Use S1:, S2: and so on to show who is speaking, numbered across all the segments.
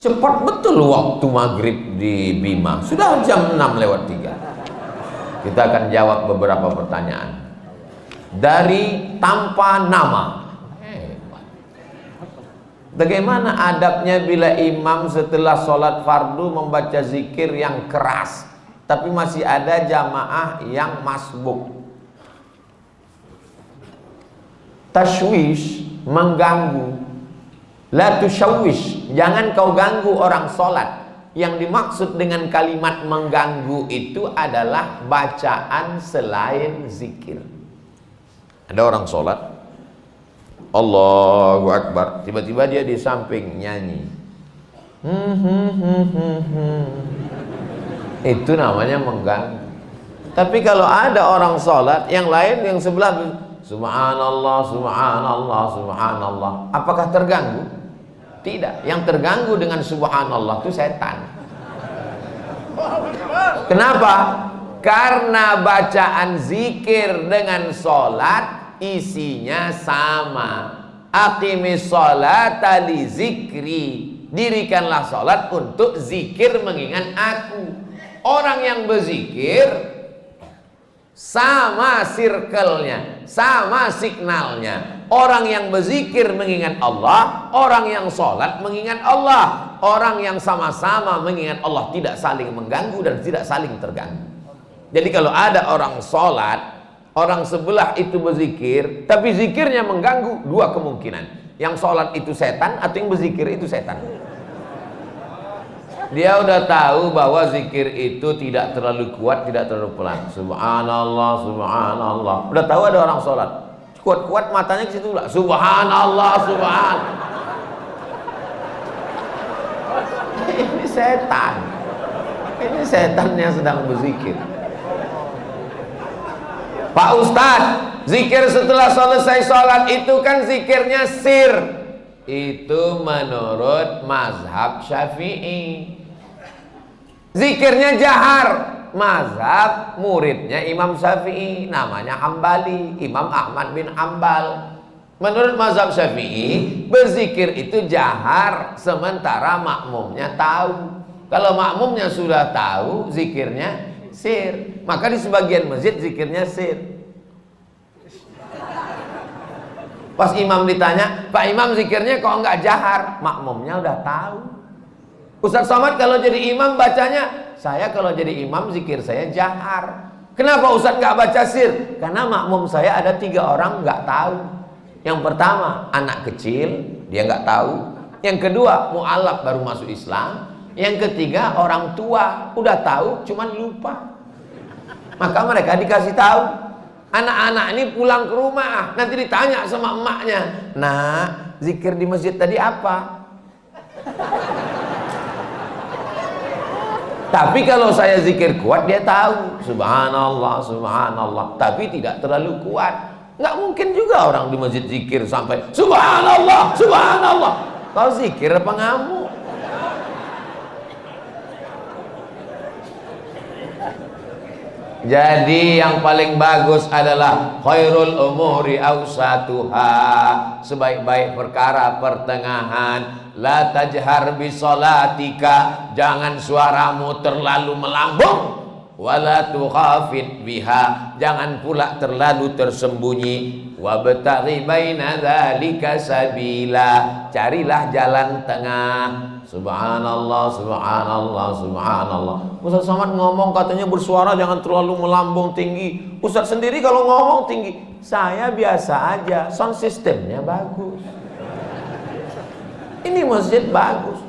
S1: Cepat betul waktu maghrib di Bima. Sudah jam 6:03. Kita akan jawab beberapa pertanyaan dari tanpa nama. Bagaimana adabnya bila imam setelah sholat fardu membaca zikir yang keras, tapi masih ada jamaah yang masbuk? Tashwish, mengganggu. La tushawwish, jangan kau ganggu orang sholat. Yang dimaksud dengan kalimat mengganggu itu adalah bacaan selain zikir. Ada orang sholat, Allahu Akbar, tiba-tiba dia di samping nyanyi. Itu namanya mengganggu. Tapi kalau ada orang sholat, yang lain yang sebelah subhanallah, subhanallah, subhanallah, apakah terganggu? Tidak. Yang terganggu dengan subhanallah itu setan. Kenapa? Karena bacaan zikir dengan sholat isinya sama. Aqimis sholata li zikri, dirikanlah sholat untuk zikir mengingat aku. Orang yang berzikir sama circle-nya, sama signalnya. Orang yang berzikir mengingat Allah, orang yang sholat mengingat Allah. Orang yang sama-sama mengingat Allah tidak saling mengganggu dan tidak saling terganggu. Jadi kalau ada orang sholat, orang sebelah itu berzikir, tapi zikirnya mengganggu, dua kemungkinan. Yang sholat itu setan atau yang berzikir itu setan. Dia udah tahu bahwa zikir itu tidak terlalu kuat, tidak terlalu pelan. Subhanallah, subhanallah. Udah tahu ada orang sholat, kuat-kuat matanya ke situ lah. Subhanallah, subhanallah. Ini setan. Ini setan yang sedang berzikir. Pak Ustadz, zikir setelah selesai sholat itu kan zikirnya sir. Itu menurut mazhab Syafi'i. Zikirnya jahar, mazhab muridnya Imam Syafi'i, namanya Hambali, Imam Ahmad bin Hambal. Menurut mazhab Syafi'i, berzikir itu jahar sementara makmumnya tahu. Kalau makmumnya sudah tahu, zikirnya sir. Maka di sebagian masjid zikirnya sir. Pas imam ditanya, Pak Imam zikirnya kok enggak jahar? Makmumnya udah tahu. Ustaz Somad kalau jadi imam bacanya, saya kalau jadi imam zikir saya jahar. Kenapa Ustaz nggak baca sir? Karena makmum saya ada 3 orang nggak tahu. Yang pertama anak kecil, dia nggak tahu. Yang kedua mu'alaf baru masuk Islam. Yang ketiga orang tua udah tahu cuman lupa. Maka mereka dikasih tahu. Anak-anak ini pulang ke rumah, nanti ditanya sama emaknya, nah zikir di masjid tadi apa? Tapi kalau saya zikir kuat, dia tahu subhanallah, subhanallah, tapi tidak terlalu kuat. Nggak mungkin juga orang di masjid zikir sampai subhanallah, subhanallah. Kau zikir apa ngamuk? Jadi yang paling bagus adalah khairul umuri awsatuha, sebaik-baik perkara pertengahan. La tajhar bi sholatika, jangan suaramu terlalu melambung. Wala tukhafit biha, jangan pula terlalu tersembunyi. Wabtaghi baina dzalika sabila, carilah jalan tengah. Subhanallah, subhanallah, subhanallah. Ustaz Somad ngomong katanya bersuara jangan terlalu melambung tinggi. Ustaz sendiri kalau ngomong tinggi, saya biasa aja, sound systemnya bagus. Ini masjid bagus.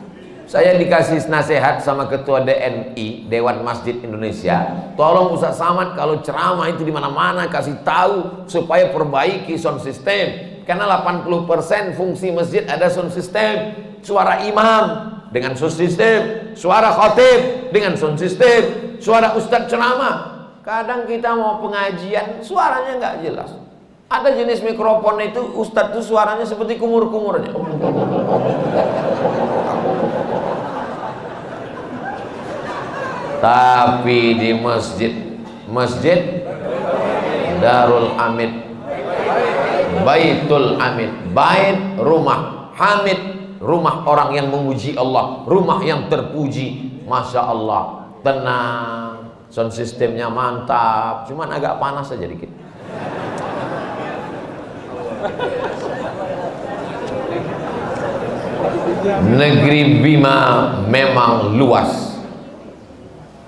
S1: Saya dikasih nasihat sama ketua DNI, Dewan Masjid Indonesia. Tolong Ustaz Somad kalau ceramah itu di mana-mana kasih tahu supaya perbaiki sound system. Karena 80% fungsi masjid ada sound system. Suara imam dengan sound system, suara khatib dengan sound system, suara ustadz ceramah. Kadang kita mau pengajian suaranya nggak jelas. Ada jenis mikrofon itu ustadz itu suaranya seperti kumur-kumurnya. Tapi di masjid Darul Hamid, Baitul Hamid, bait rumah, Hamid rumah orang yang memuji Allah, rumah yang terpuji. Masya Allah, tenang, sound systemnya mantap, cuman agak panas saja dikit. Negeri Bima memang luas.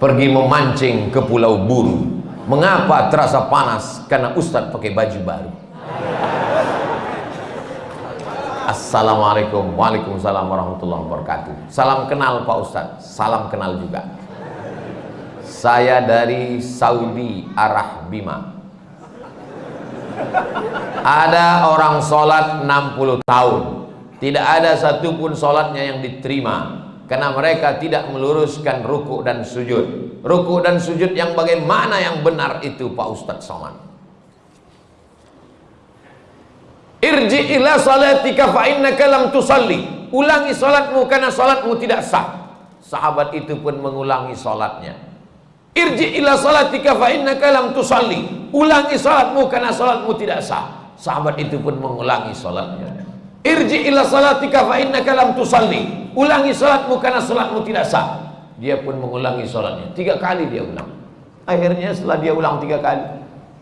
S1: Pergi memancing ke Pulau Buru. Mengapa terasa panas? Karena Ustadz pakai baju baru. Assalamualaikum. Waalaikumsalam warahmatullahi wabarakatuh. Salam kenal Pak Ustadz. Salam kenal juga. Saya dari Saudi arah Bima. Ada orang sholat 60 tahun, tidak ada satupun sholatnya yang diterima, karena mereka tidak meluruskan ruku dan sujud. Ruku dan sujud yang bagaimana yang benar itu Pak Ustadz Somad? Irji ila salatika fa innaka lam tusalli. Ulangi salatmu karena salatmu tidak sah. Sahabat itu pun mengulangi salatnya. Irji ila salatika fa innaka lam tusalli. Ulangi salatmu karena salatmu tidak sah. Sahabat itu pun mengulangi salatnya. Irji ila salatika fa innaka lam tusalli. Ulangi salatmu karena salatmu tidak sah. Dia pun mengulangi salatnya. 3 kali dia ulang. Akhirnya setelah dia ulang 3 kali,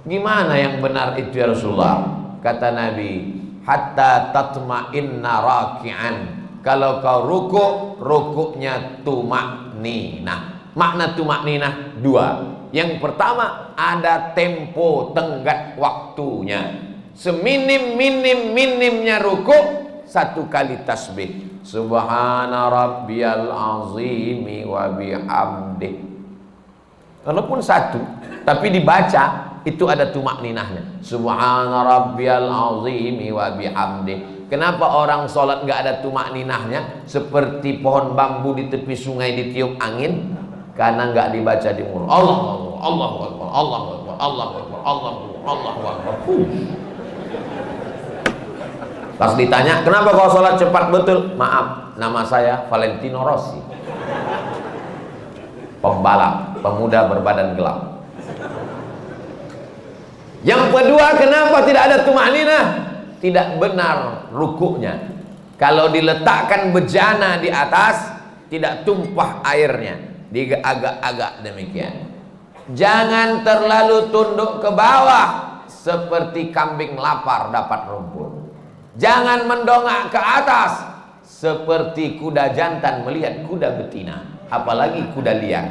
S1: gimana yang benar itu ya Rasulullah? Kata Nabi, hatta tatma'inna raki'an. Kalau kau ruku, rukuknya tumakninah. Makna tumakninah 2. Yang pertama, ada tempo tenggat waktunya. Seminim-minimnya ruku, 1 kali tasbih. Subhana rabbiyal azimi wa bihamdih. Walaupun 1, tapi dibaca itu ada tumakninahnya. Subhana rabbiyal azimi wa bihamdih. Kenapa orang sholat nggak ada tumakninahnya? Seperti pohon bambu di tepi sungai ditiup angin, karena nggak dibaca di mulut. Allah Akbar, Allah Akbar, Allah Akbar, Allah Akbar, Allah Akbar, Allah Akbar. Pas ditanya, kenapa kau sholat cepat betul? Maaf, nama saya Valentino Rossi, pembalap, pemuda berbadan gelap. Yang kedua, kenapa tidak ada tumakninah? Tidak benar rukuknya. Kalau diletakkan bejana di atas, tidak tumpah airnya, diagak-agak demikian. Jangan terlalu tunduk ke bawah seperti kambing lapar dapat rumput. Jangan mendongak ke atas seperti kuda jantan melihat kuda betina, apalagi kuda liar.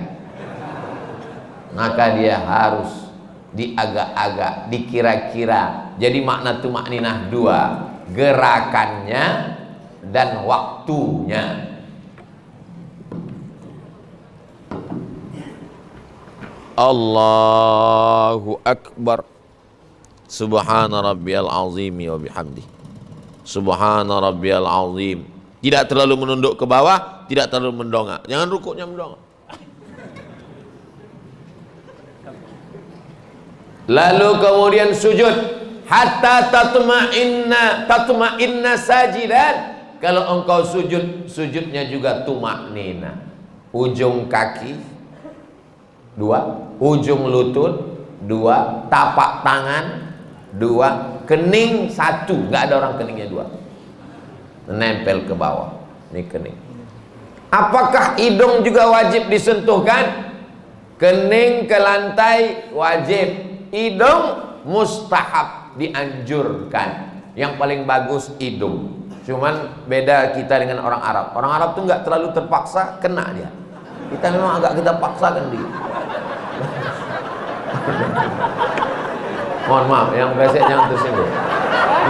S1: Maka dia harus diagak-agak, dikira-kira. Jadi makna tumakninah 2, gerakannya dan waktunya. Allahu Akbar. Subhana rabbiyal azimi wa bihamdi. Subhana rabbiyal azim. Tidak terlalu menunduk ke bawah, tidak terlalu mendongak. Jangan rukuknya mendongak. Lalu kemudian sujud, hatta tatma'inna sajidan. Kalau engkau sujud, sujudnya juga tumaknina. Ujung kaki 2, ujung lutut 2, tapak tangan 2, kening 1. Nggak ada orang keningnya 2. Nempel ke bawah. Ini kening. Apakah hidung juga wajib disentuhkan? Kening ke lantai wajib. Hidung mustahab, dianjurkan. Yang paling bagus hidung. Cuman beda kita dengan orang Arab. Orang Arab tuh nggak terlalu terpaksa, kena dia. Kita memang agak kita paksakan dia. Mohon maaf, yang besek jangan tersinggung.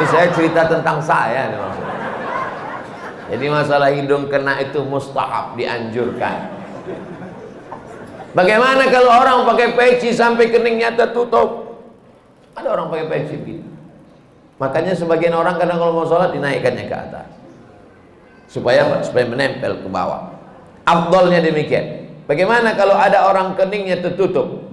S1: Ini saya cerita tentang saya nih maksudnya. Jadi masalah hidung kena itu mustahab, dianjurkan. Bagaimana kalau orang pakai peci sampai keningnya tertutup? Ada orang pakai peci gitu. Makanya sebagian orang kadang kalau mau sholat dinaikkannya ke atas, supaya menempel ke bawah. Afdalnya demikian. Bagaimana kalau ada orang keningnya tertutup?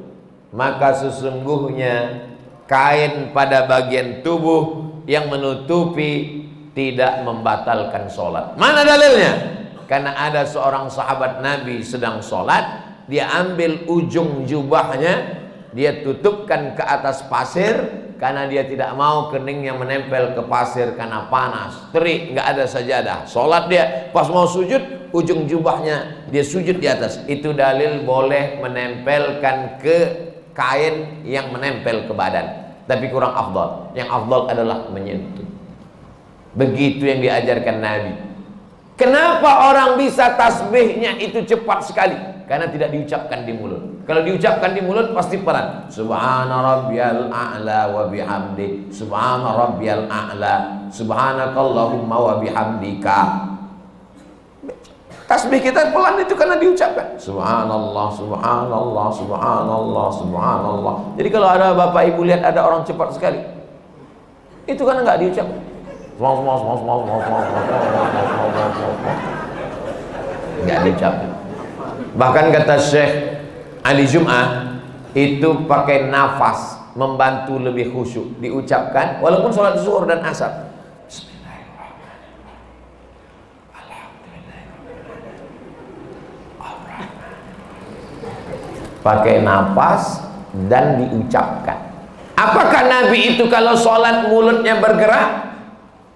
S1: Maka sesungguhnya kain pada bagian tubuh yang menutupi tidak membatalkan sholat. Mana dalilnya? Karena ada seorang sahabat Nabi sedang sholat, dia ambil ujung jubahnya, dia tutupkan ke atas pasir, karena dia tidak mau keningnya menempel ke pasir karena panas, terik, nggak ada sajadah. Sholat dia, pas mau sujud, ujung jubahnya dia sujud di atas. Itu dalil boleh menempelkan ke kain yang menempel ke badan, tapi kurang afdal. Yang afdal adalah menyentuh. Begitu yang diajarkan Nabi. Kenapa orang bisa tasbihnya itu cepat sekali? Karena tidak diucapkan di mulut. Kalau diucapkan di mulut pasti pelan. Subhana rabbiyal a'la wa bihamdi. Subhana rabbiyal a'la. Subhanakallahumma wa bihamdika. Tasbih kita pelan itu karena diucapkan. Subhanallah, subhanallah, subhanallah, subhanallah. Jadi kalau ada bapak ibu lihat ada orang cepat sekali, itu karena nggak diucapkan. Nggak diucapkan. Bahkan kata Syekh Ali Jum'ah, itu pakai nafas membantu lebih khusyuk. Diucapkan walaupun sholat zuhur dan asar. Pakai nafas dan diucapkan. Apakah Nabi itu kalau sholat mulutnya bergerak?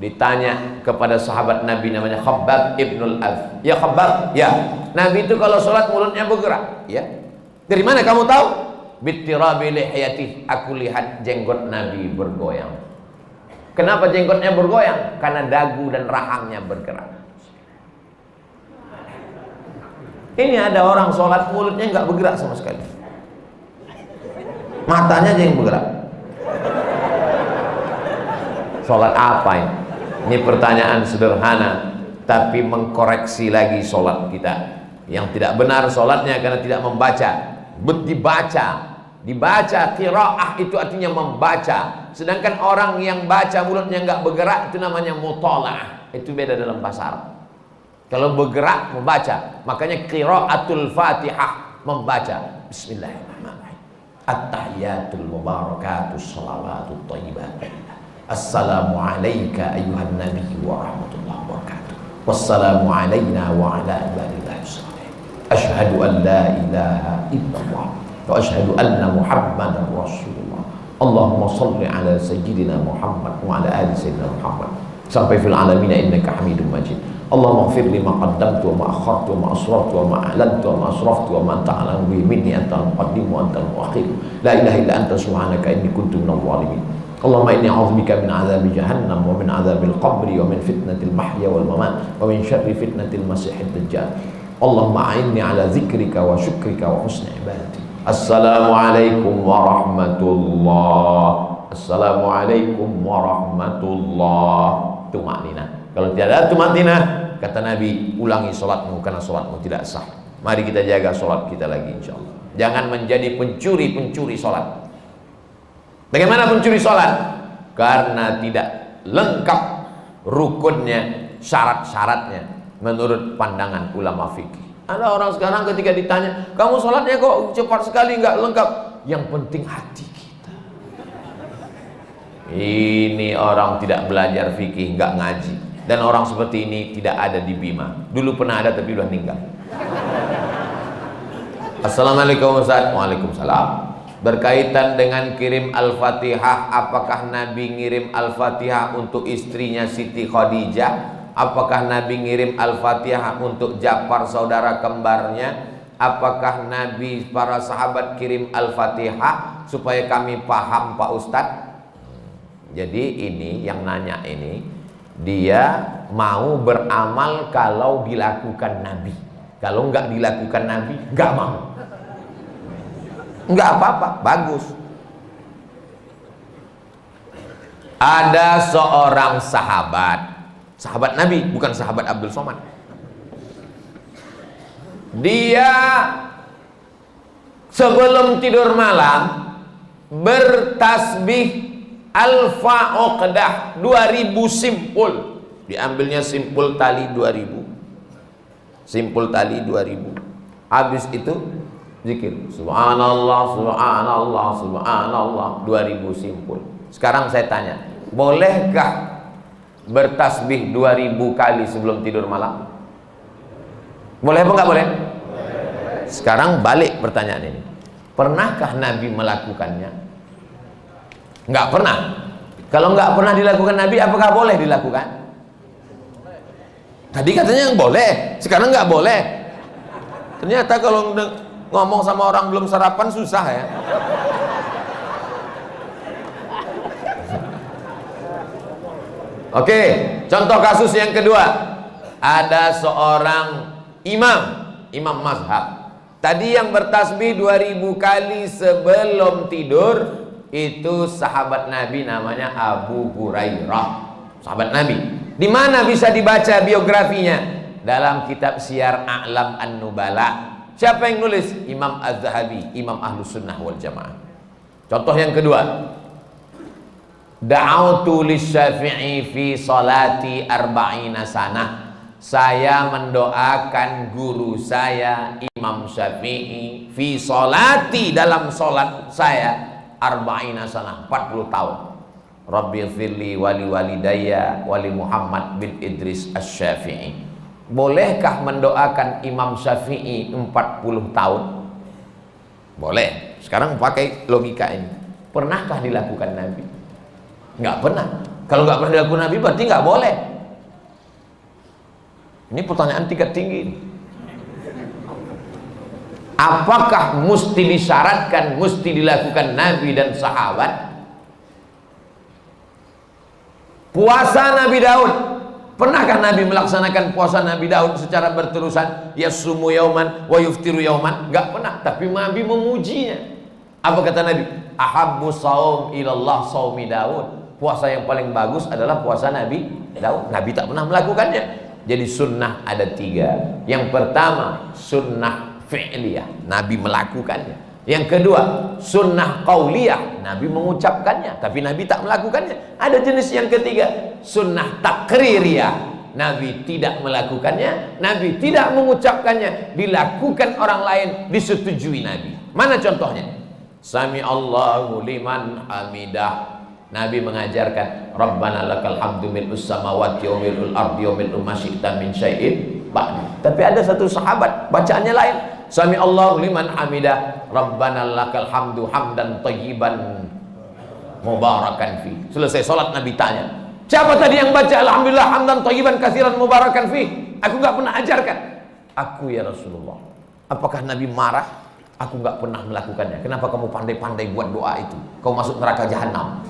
S1: Ditanya kepada sahabat Nabi namanya Khabbab ibnul Alf. Ya Khabbab, ya. Nabi itu kalau sholat mulutnya bergerak. Ya. Dari mana kamu tahu? Bittirabi lihiyati. Aku lihat jenggot Nabi bergoyang. Kenapa jenggotnya bergoyang? Karena dagu dan rahangnya bergerak. Ini ada orang sholat mulutnya nggak bergerak sama sekali. Matanya aja yang bergerak. Sholat apa ini? Ini pertanyaan sederhana, tapi mengkoreksi lagi sholat kita. Yang tidak benar sholatnya karena tidak membaca. Dibaca, qiraah itu artinya membaca. Sedangkan orang yang baca mulutnya nggak bergerak itu namanya mutalaah. Itu beda dalam bahasa Arab. Kalau bergerak membaca, makanya qiraatul Fatihah membaca. Bismillahirrahmanirrahim. At-tahiyatul mubarakatus shalawatut thayyibat. Assalamu alayka ayyuhan nabiy wa rahmatullahi wa barakatuh. Wassalamu alayna wa ala ibadillahi sholihin. Asyhadu an la ilaha illallah wa asyhadu anna Muhammadar Rasulullah. Allahumma shalli ala sayyidina Muhammad wa ala ali sayyidina Muhammad. Sampai fil alamin innaka Hamidum Majid. Allahumma ighfir li ma qaddamtu wa ma akhartu wa ma asrartu wa ma a'lantu wa ma asraftu wa ma anta a'lamu bihi minni antal muqaddim wa antal muakhir. La ilaha illa anta subhanaka inni kuntu minadh dhalimin. Allahumma inni a'udzubika min 'adzabi jahannam wa min 'adzabil qabri wa min fitnatil mahya wal mamat wa min syarri fitnatil masiihid dajjal. Allahumma a'inni 'ala dzikrika wa syukrika wa husni ibadati. Assalamualaikum warahmatullahi. Assalamualaikum warahmatullahi. Tumanina. Kalau tidak ada tumanina, kata Nabi, ulangi sholatmu karena sholatmu tidak sah. Mari kita jaga sholat kita lagi insyaallah. Jangan menjadi pencuri sholat. Bagaimana pencuri sholat? Karena tidak lengkap rukunnya, syarat-syaratnya menurut pandangan ulama fikih. Ada orang sekarang ketika ditanya, kamu sholatnya kok cepat sekali, nggak lengkap. Yang penting hati kita. Ini orang tidak belajar fikih, nggak ngaji. Dan orang seperti ini tidak ada di Bima. Dulu pernah ada tapi udah meninggal. Assalamualaikum Ustaz. Waalaikumsalam. Berkaitan dengan kirim Al-Fatihah, apakah Nabi ngirim Al-Fatihah untuk istrinya Siti Khadijah? Apakah Nabi ngirim Al-Fatihah untuk Ja'far saudara kembarnya? Apakah Nabi para sahabat kirim Al-Fatihah? Supaya kami paham Pak Ustadz. Jadi ini yang nanya ini, dia mau beramal kalau dilakukan Nabi. Kalau nggak dilakukan Nabi, nggak mau. Nggak apa-apa, bagus. Ada seorang sahabat Nabi, bukan sahabat Abdul Somad. Dia sebelum tidur malam bertasbih Al-Fa'uqdah 2000 simpul. Diambilnya simpul tali 2000. Simpul tali 2000. Habis itu zikir subhanallah subhanallah subhanallah 2000 simpul. Sekarang saya tanya, bolehkah bertasbih 2000 kali sebelum tidur malam? Boleh apa enggak boleh? Sekarang balik pertanyaan ini. Pernahkah Nabi melakukannya? Nggak pernah. Kalau nggak pernah dilakukan Nabi, apakah boleh dilakukan? Tadi katanya yang boleh, sekarang nggak boleh. Ternyata kalau ngomong sama orang belum sarapan susah ya. Oke, contoh kasus yang kedua. Ada seorang imam mazhab. Tadi yang bertasbih 2000 kali sebelum tidur itu sahabat Nabi, namanya Abu Hurairah. Sahabat Nabi. Di mana bisa dibaca biografinya? Dalam kitab Syiar A'lam An-Nubala. Siapa yang nulis? Imam Az-Zahabi, Imam Ahlus Sunnah wal Jamaah. Contoh yang kedua. Da'autu lisyafi'i fi salati arba'ina sanah. Saya mendoakan guru saya Imam Syafi'i fi salati, dalam salat saya arba'ina sanah, 40 tahun. Rabbi firli wali walidayya wali Muhammad bin Idris Asy-Syafi'i. Bolehkah mendoakan Imam Syafi'i 40 tahun? Boleh. Sekarang pakai logika ini. Pernahkah dilakukan Nabi? Nggak pernah. Kalau nggak pernah dilakukan Nabi berarti nggak boleh. Ini pertanyaan tingkat tinggi. Apakah mesti disyaratkan, mesti dilakukan Nabi dan sahabat? Puasa Nabi Daud, pernahkah Nabi melaksanakan puasa Nabi Daud secara berterusan? Yasumu yauman wa yuftiru yauman? Nggak pernah. Tapi Nabi memujinya. Apa kata Nabi? Ahabbu saum ilallah saumi Daud. Puasa yang paling bagus adalah puasa Nabi Daud. Nabi tak pernah melakukannya. Jadi sunnah ada 3. Yang pertama sunnah fi'liyah, Nabi melakukannya. Yang kedua sunnah qauliyah, Nabi mengucapkannya tapi Nabi tak melakukannya. Ada jenis yang ketiga, sunnah takririyah, Nabi tidak melakukannya, Nabi tidak mengucapkannya, dilakukan orang lain, disetujui Nabi. Mana contohnya? Sami Allahu liman hamidah, Nabi mengajarkan Rabbana lakal hamdu mil'us samawati wa mil'ul ardi wa mil'u ma syi'ta min syai'in ba'du. Tapi ada satu sahabat bacaannya lain. Sami Allahu liman hamidah, Rabbana lakal hamdu hamdan thayyiban mubarakan fi. Selesai salat Nabi tanya, siapa tadi yang baca alhamdulillah hamdan thayyiban katsiran mubarakan fi? Aku enggak pernah ajarkan. Aku ya Rasulullah. Apakah Nabi marah? Aku enggak pernah melakukannya. Kenapa kamu pandai-pandai buat doa itu? Kau masuk neraka jahanam.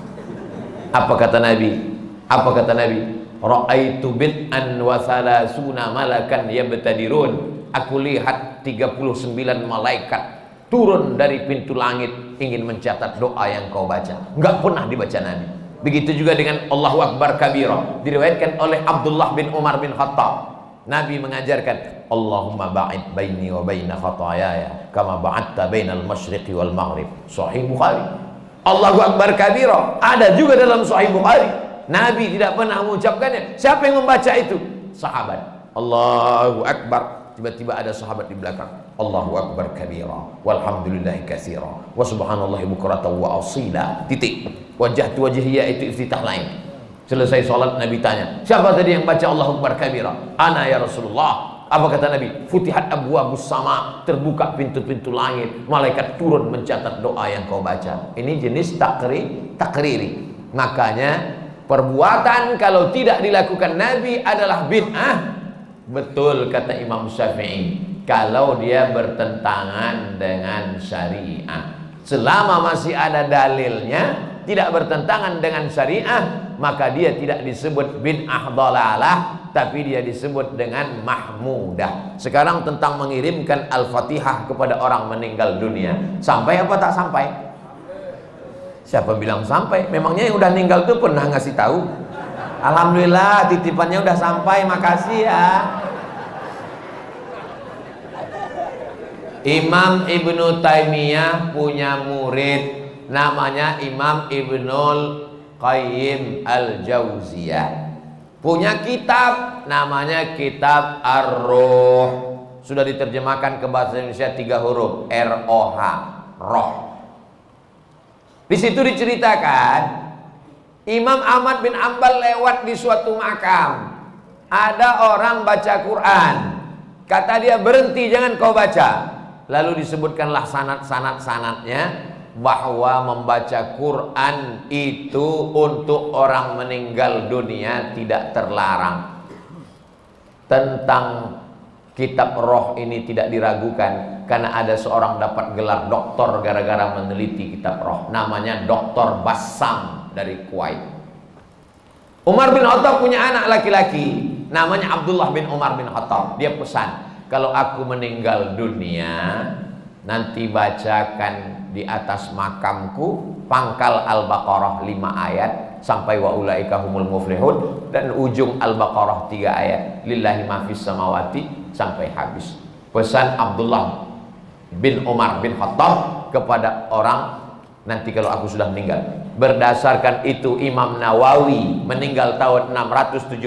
S1: Apa kata Nabi? Apa kata Nabi? Ra'aitu bid'an wa salasuna malakan yabtadirun. Aku lihat 39 malaikat turun dari pintu langit ingin mencatat doa yang kau baca. Enggak pernah dibaca Nabi. Begitu juga dengan Allahu Akbar kabira, diriwayatkan oleh Abdullah bin Umar bin Khattab. Nabi mengajarkan Allahumma ba'id baini wa baina khataayaya kama ba'adta bainal masyriqi wal maghrib. Sahih Bukhari. Allahu Akbar kabira ada juga dalam Sahih Bukhari. Nabi tidak pernah mengucapkannya. Siapa yang membaca itu? Sahabat. Allahu Akbar. Tiba-tiba ada sahabat di belakang. Allahu Akbar kabira walhamdulillahi katsira wa subhanallahi bukratan wa asila. Titik. Wajhatu wajhiya itu iftitah lain. Selesai sholat Nabi tanya, siapa tadi yang baca Allahu Akbar kabira? Ana ya Rasulullah. Apa kata Nabi? Futihat abwabus sama, terbuka pintu-pintu langit, malaikat turun mencatat doa yang kau baca. Ini jenis takriri. Makanya perbuatan kalau tidak dilakukan Nabi adalah bid'ah. Betul kata Imam Syafi'i, kalau dia bertentangan dengan syariah. Selama masih ada dalilnya, tidak bertentangan dengan syariah, maka dia tidak disebut bid'ah dhalalah, tapi dia disebut dengan mahmudah. Sekarang tentang mengirimkan Al-Fatihah kepada orang meninggal dunia, sampai apa tak sampai? Siapa bilang sampai? Memangnya yang udah meninggal tuh pernah ngasih tahu? Alhamdulillah titipannya udah sampai, makasih ya. Imam Ibnu Taimiyah punya murid namanya Imam Ibnul Qayyim Al-Jauziyah. Punya kitab namanya Kitab Ar-Ruh. Sudah diterjemahkan ke bahasa Indonesia 3 huruf, R-O-H, roh. Di situ diceritakan Imam Ahmad bin Ambal lewat di suatu makam. Ada orang baca Quran. Kata dia, berhenti, jangan kau baca. Lalu disebutkanlah sanad-sanadnya. bahwa membaca Quran itu untuk orang meninggal dunia tidak terlarang. Tentang kitab roh ini tidak diragukan, karena ada seorang dapat gelar doktor gara-gara meneliti kitab roh, namanya Dr. Bassam dari Kuwait. Umar bin Khattab punya anak laki-laki namanya Abdullah bin Umar bin Khattab. Dia pesan, kalau aku meninggal dunia, nanti bacakan di atas makamku pangkal Al-Baqarah 5 ayat sampai wa ulaika humul muflihun, dan ujung Al-Baqarah 3 ayat lillahi ma fis samawati sampai habis. Pesan Abdullah bin Umar bin Khattab kepada orang nanti kalau aku sudah meninggal. Berdasarkan itu Imam Nawawi meninggal tahun 676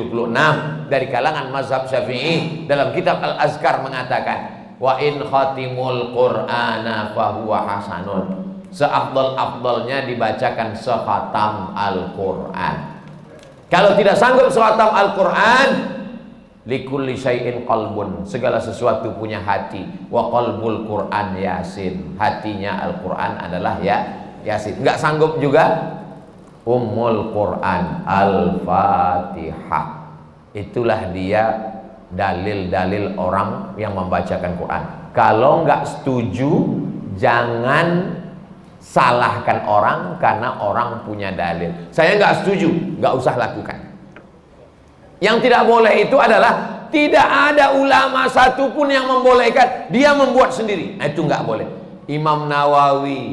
S1: dari kalangan mazhab Syafi'i, dalam kitab Al-Azkar mengatakan, wa in khatimul qur'ana fahuwa hasanun, seafdal-afdalnya dibacakan sekhatam Al-Qur'an. Kalau tidak sanggup sekhatam Al-Qur'an, likulli syai'in qalbun, segala sesuatu punya hati, wa qalbul Qur'an Yasin, hatinya Al-Qur'an adalah Yasin. Enggak sanggup juga Ummul Qur'an Al-Fatihah. Itulah dia dalil-dalil orang yang membacakan Quran. Kalau nggak setuju, jangan salahkan orang karena orang punya dalil. Saya nggak setuju, nggak usah lakukan. Yang tidak boleh itu adalah tidak ada ulama satupun yang membolehkan, dia membuat sendiri. Nah, itu nggak boleh. Imam Nawawi,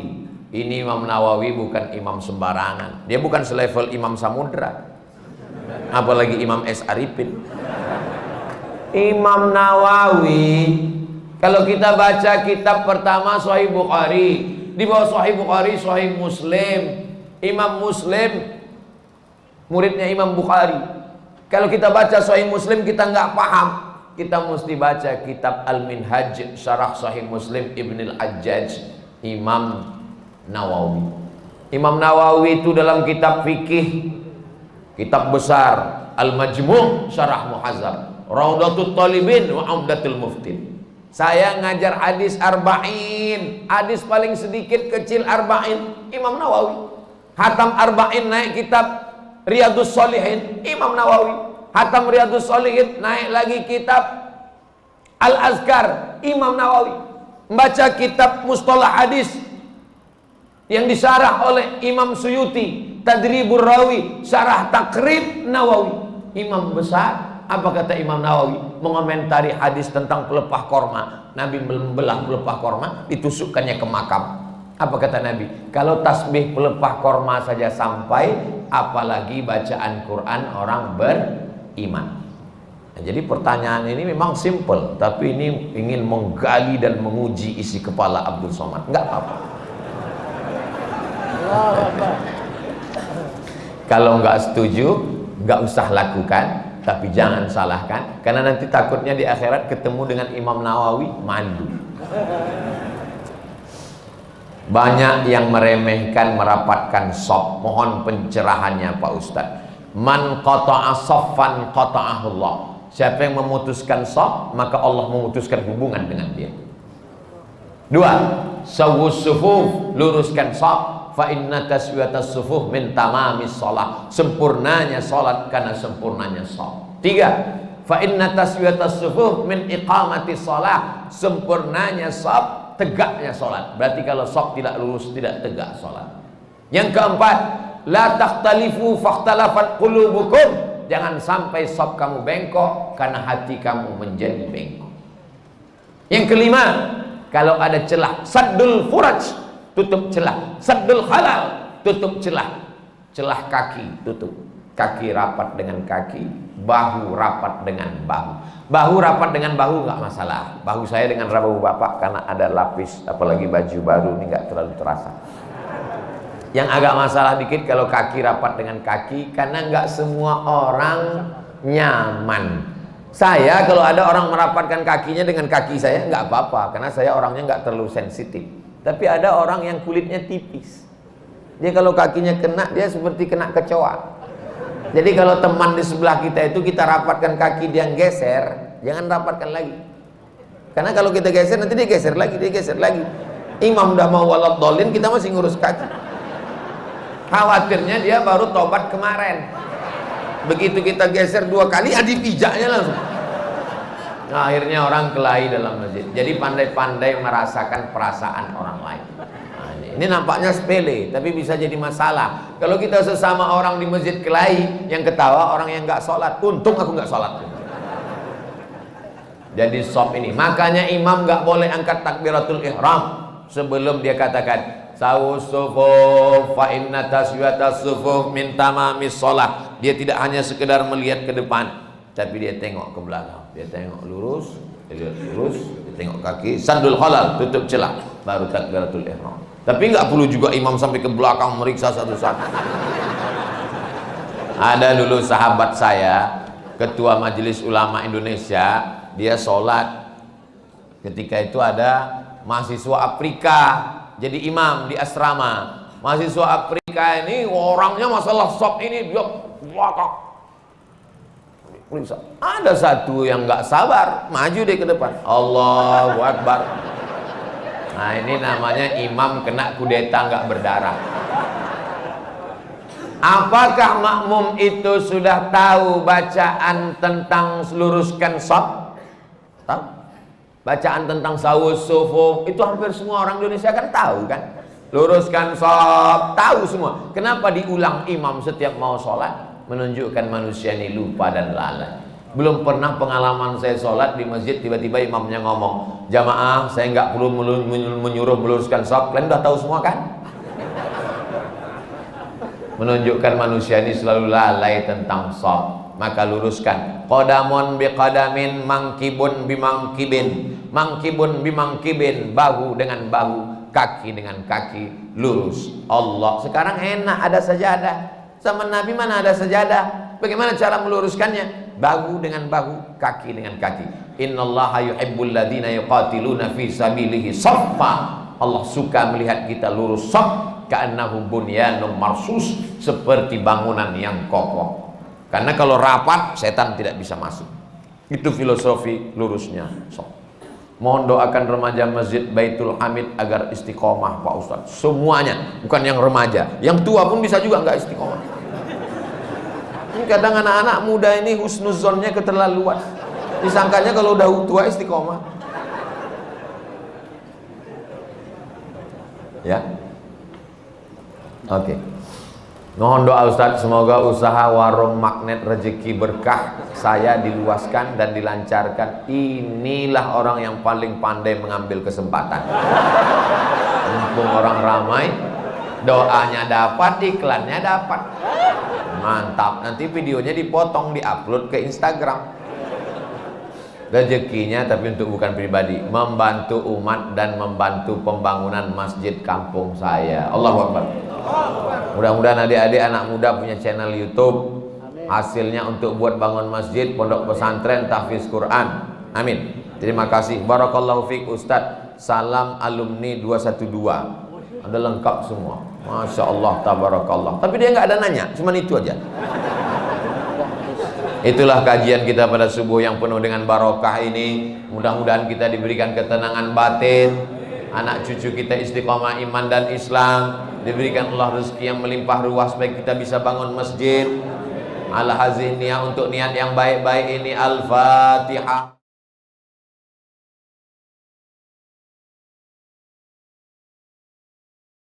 S1: ini Imam Nawawi bukan imam sembarangan. Dia bukan selevel Imam Samudra, apalagi Imam S. Arifin. Imam Nawawi, kalau kita baca kitab pertama Sahih Bukhari, di bawah Sahih Bukhari Sahih Muslim. Imam Muslim muridnya Imam Bukhari. Kalau kita baca Sahih Muslim kita nggak paham, kita mesti baca kitab Al-Minhaj Syarah Sahih Muslim Ibn Al-Hajjaj, Imam Nawawi. Imam Nawawi itu dalam kitab fikih, kitab besar Al-Majmu' Syarah Muhazzab, Raudatul Talibin wa Umdatul Muftin. Saya ngajar hadis arba'in, hadis paling sedikit kecil arba'in, Imam Nawawi. Hatam arba'in naik kitab Riyadus Shalihin, Imam Nawawi. Hatam Riyadus Shalihin naik lagi kitab Al-Azkar, Imam Nawawi. Membaca kitab Mustalah Hadis yang disyarah oleh Imam Suyuti, Tadribur Rawi, Syarah Takrib Nawawi. Imam besar. Apa kata Imam Nawawi mengomentari hadis tentang pelepah korma? Nabi membelah pelepah korma, ditusukkannya ke makam. Apa kata Nabi? Kalau tasbih pelepah korma saja sampai, apalagi bacaan Quran orang beriman. Nah, jadi pertanyaan ini memang simple, tapi ini ingin menggali dan menguji isi kepala Abdul Somad. Enggak apa-apa. Kalau nggak setuju, nggak usah lakukan. Tapi jangan salahkan, karena nanti takutnya di akhirat ketemu dengan Imam Nawawi malu. Banyak yang meremehkan merapatkan shaf. Mohon pencerahannya Pak Ustadz. Man qata'a shaffan qata'ahullah. Siapa yang memutuskan shaf, maka Allah memutuskan hubungan dengan dia. 2. Sawwus sufuf, luruskan shaf. Fa inna taswiyatas sufuf min tamamis shalah, sempurnanya salat karena sempurnanya shaf. 3. Fa inna taswiyatas sufuf min iqamatis shalah, sempurnanya shaf tegaknya salat. Berarti kalau shaf tidak lurus tidak tegak salat. Yang keempat, la takhtalifu fakhtalafat qulubukum, jangan sampai shaf kamu bengkok karena hati kamu menjadi bengkok. Yang kelima, kalau ada celah, saddul furaj, tutup celah. Saddul halal, tutup celah. Celah kaki, tutup. Kaki rapat dengan kaki, bahu rapat dengan bahu. Bahu rapat dengan bahu nggak masalah. Bahu saya dengan bahu bapak karena ada lapis, apalagi baju baru ini nggak terlalu terasa. Yang agak masalah dikit kalau kaki rapat dengan kaki, karena nggak semua orang nyaman. Saya kalau ada orang merapatkan kakinya dengan kaki saya nggak apa-apa, karena saya orangnya nggak terlalu sensitif. Tapi ada orang yang kulitnya tipis, dia kalau kakinya kena, dia seperti kena kecoa. Jadi kalau teman di sebelah kita itu kita rapatkan kaki, dia geser, jangan rapatkan lagi. Karena kalau kita geser nanti dia geser lagi, dia geser lagi. Imam udah mau waladhdallin, kita masih ngurus kaki. Khawatirnya dia baru tobat kemarin. Begitu kita geser 2 kali, dipijaknya langsung. Nah, akhirnya orang kelahi dalam masjid. Jadi pandai-pandai merasakan perasaan orang lain. Nah, ini nampaknya sepele, tapi bisa jadi masalah. Kalau kita sesama orang di masjid kelahi, yang ketawa orang yang nggak sholat. Untung aku nggak sholat. Jadi sop ini. Makanya imam nggak boleh angkat takbiratul ihram sebelum dia katakan sawus sufuf fa inna taswiyatas sufuf min tamamis shalah. Dia tidak hanya sekedar melihat ke depan, tapi dia tengok ke belakang. Dia tengok lurus, dia lihat lurus, dia tengok kaki, saddul khalal, tutup celah, baru takbiratul ihram. Tapi nggak perlu juga imam sampai ke belakang meriksa satu-satu. Ada dulu sahabat saya, ketua Majelis Ulama Indonesia, dia sholat. Ketika itu ada mahasiswa Afrika jadi imam di asrama. Mahasiswa Afrika ini orangnya masalah sop ini dia belakang. Ada satu yang nggak sabar, maju deh ke depan. Allahu Akbar. Nah, ini namanya imam kena kudeta nggak berdarah. Apakah makmum itu sudah tahu bacaan tentang luruskan sop? Tahu? Bacaan tentang sawus sufuf itu hampir semua orang Indonesia kan tahu kan? Luruskan sop, tahu semua. Kenapa diulang imam setiap mau sholat? Menunjukkan manusia ini lupa dan lalai. Belum pernah pengalaman saya sholat di masjid tiba-tiba imamnya ngomong, jamaah saya nggak perlu menyuruh meluruskan sop, kalian udah tahu semua kan? Menunjukkan manusia ini selalu lalai tentang sop. Maka luruskan. Qadamun biqadamin, mangkibun bimangkibin, mangkibun bimangkibin, bahu dengan bahu, kaki dengan kaki, lurus. Allah. Sekarang enak ada sajadah. Zaman Nabi mana ada sajadah? Bagaimana cara meluruskannya? Bahu dengan bahu, kaki dengan kaki. Innallaha yuhibbul ladzina yuqatiluna fi sabilihi shaffa. Allah suka melihat kita lurus shaf, ka'annahum bunyanun marsus, seperti bangunan yang kokoh. Karena kalau rapat, setan tidak bisa masuk. Itu filosofi lurusnya shaf. Mohon doakan remaja Masjid Baitul Hamid agar istiqomah Pak Ustadz. Semuanya, bukan yang remaja, yang tua pun bisa juga nggak istiqomah. Ini kadang anak-anak muda ini husnuzonnya keterlaluan. Disangkanya kalau udah tua istiqomah. Ya, oke. Mohon doa Ustadz, semoga usaha warung magnet rezeki berkah saya diluaskan dan dilancarkan. Inilah orang yang paling pandai mengambil kesempatan. Mumpung orang ramai, doanya dapat, iklannya dapat. Mantap, nanti videonya dipotong, diupload ke Instagram. Rezekinya tapi untuk bukan pribadi, membantu umat dan membantu pembangunan masjid kampung saya. Allahu Akbar. Mudah-mudahan adik-adik anak muda punya channel YouTube. Hasilnya untuk buat bangun masjid, pondok pesantren, tahfiz Quran. Amin. Terima kasih. Barakallahu fiik Ustadz. Salam alumni 212. Ada lengkap semua. Masya Allah, tabarakallah. Tapi dia nggak ada nanya, cuman itu aja. Itulah kajian kita pada subuh yang penuh dengan barokah ini. Mudah-mudahan kita diberikan ketenangan batin, anak cucu kita istiqomah iman dan Islam, diberikan Allah rezeki yang melimpah ruah supaya kita bisa bangun masjid. Ala hazih niat untuk niat yang baik-baik ini. Al-Fatihah.